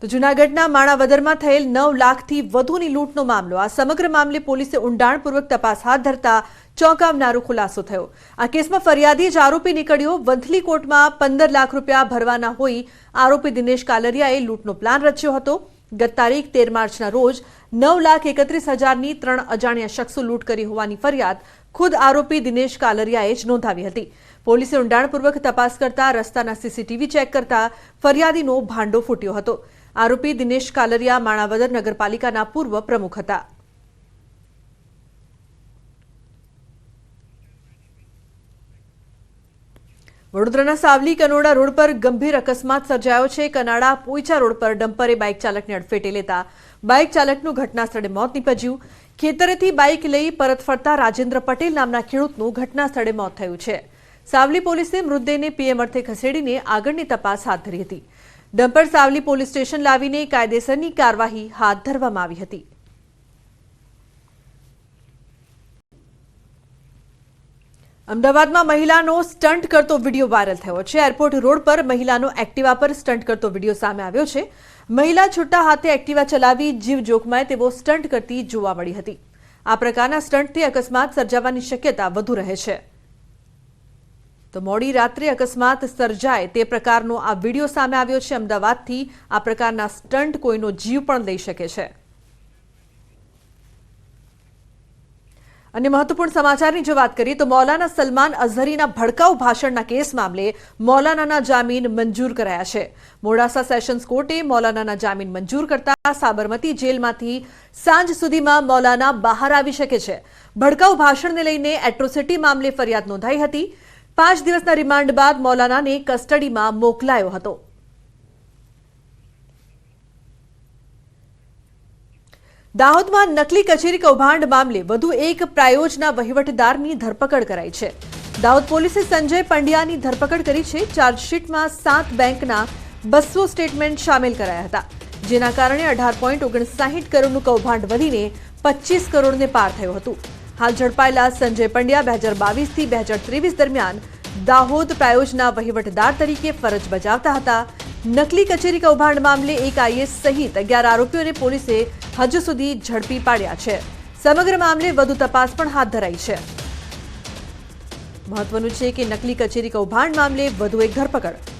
તો જૂનાગઢના માણાવદરમાં થયેલ 9 લાખથી વધુની લૂંટનો મામલો. આ સમગ્ર મામલે પોલીસે ઊંડાણપૂર્વક તપાસ હાથ ધરતા ચોંકાવનારો ખુલાસો થયો. આ કેસમાં ફરિયાદી જ આરોપી નીકળ્યો. વંથલી કોર્ટમાં 15 લાખ રૂપિયા ભરવાના હોઈ આરોપી દિનેશ કાલરિયાએ લૂંટનો પ્લાન રચ્યો હતો. ગત તારીખ 13 માર્ચના રોજ 9,31,000ની 3 અજાણ્યા શખ્સો લૂંટ કરી હોવાની ફરિયાદ ખુદ આરોપી દિનેશ કાલરિયાએ જ નોંધાવી હતી. પોલીસે ઊંડાણપૂર્વક તપાસ કરતા રસ્તાના સીસીટીવી ચેક કરતા ફરિયાદીનો ભાંડો ફૂટ્યો હતો. આરોપી દિનેશ કાલરિયા માણાવદર નગરપાલિકાના પૂર્વ પ્રમુખ હતા. વડોદરાના સાવલી કનોડા રોડ પર ગંભીર અકસ્માત સર્જાયો છે. કનાડા પોઈચા રોડ પર ડમ્પરે બાઇક ચાલકને અડફેટે લેતા બાઇક ચાલકનું ઘટના સ્થળે મોત નીપજ્યું. ખેતરેથી બાઇક લઈ પરત ફરતા રાજેન્દ્ર પટેલ નામના ખેડૂતનું ઘટના સ્થળે મોત થયું છે. સાવલી પોલીસે મૃતદેહને પીએમ અર્થે ખસેડીને આગળની તપાસ હાથ ધરી હતી. ડમ્પર સાવલી પોલીસ સ્ટેશન લાવીને કાયદેસરની કાર્યવાહી હાથ ધરવામાં આવી હતી. અમદાવાદમાં મહિલાનો સ્ટન્ટ કરતો વિડીયો વાયરલ થયો છે. એરપોર્ટ રોડ પર મહિલાનો એક્ટિવા પર સ્ટન્ટ કરતો વિડીયો સામે આવ્યો છે. મહિલા છૂટા હાથે એક્ટિવા ચલાવી જીવ જોખમાય તેવો સ્ટન્ટ કરતી જોવા મળી હતી. આ પ્રકારના સ્ટન્ટથી અકસ્માત સર્જાવાની શક્યતા વધુ રહે છે. તો મોડી રાત્રે અકસ્માત સર્જાય તે પ્રકારનો આ વિડીયો સામે આવ્યો છે. અમદાવાદથી આ પ્રકારના સ્ટન્ટ કોઈનો જીવ પણ લઈ શકે છે. અને મહત્વપૂર્ણ સમાચારની જો વાત કરીએ તો મૌલાના સલમાન અઝહરીના ભડકાઉ ભાષણના કેસ મામલે મૌલાનાના જામીન મંજૂર કરાયા છે. મોડાસા સેશન્સ કોર્ટે મૌલાનાના જામીન મંજૂર કરતા સાબરમતી જેલમાંથી સાંજ સુધીમાં મૌલાના બહાર આવી શકે છે. ભડકાઉ ભાષણને લઈને એટ્રોસિટી મામલે ફરિયાદ નોંધાઈ હતી. 5 દિવસના રિમાન્ડ બાદ મૌલાનાને કસ્ટડીમાં મોકલાયો હતો. દાહોદમાં નકલી કચેરી કૌભાંડ મામલે વધુ એક પ્રાયોજના વહીવટદારની ધરપકડ કરાઈ છે. દાહોદ પોલીસે સંજય પંડ્યાની ધરપકડ કરી છે. ચાર્જશીટમાં 7 બેંકના 200 સ્ટેટમેન્ટ સામેલ કરાયા હતા, જેના કારણે 18.59 કરોડનું કૌભાંડ વધીને 25 કરોડને પાર થયું હતું. હાલ ઝડપાયેલા સંજય પંડ્યા 2022થી 2023 દરમિયાન દાહોદ પ્રાયોજના વહીવટદાર તરીકે ફરજ બજાવતા હતા. નકલી કચેરી કૌભાંડ મામલે એક આઈએસ સહિત 11 આરોપીઓને પોલીસે હજુ સુધી ઝડપી પાડ્યા છે. સમગ્ર મામલે વધુ તપાસ પણ હાથ ધરાઈ છે. મહત્વનું છે કે નકલી કચેરી કૌભાંડ મામલે વધુ એક ધરપકડ.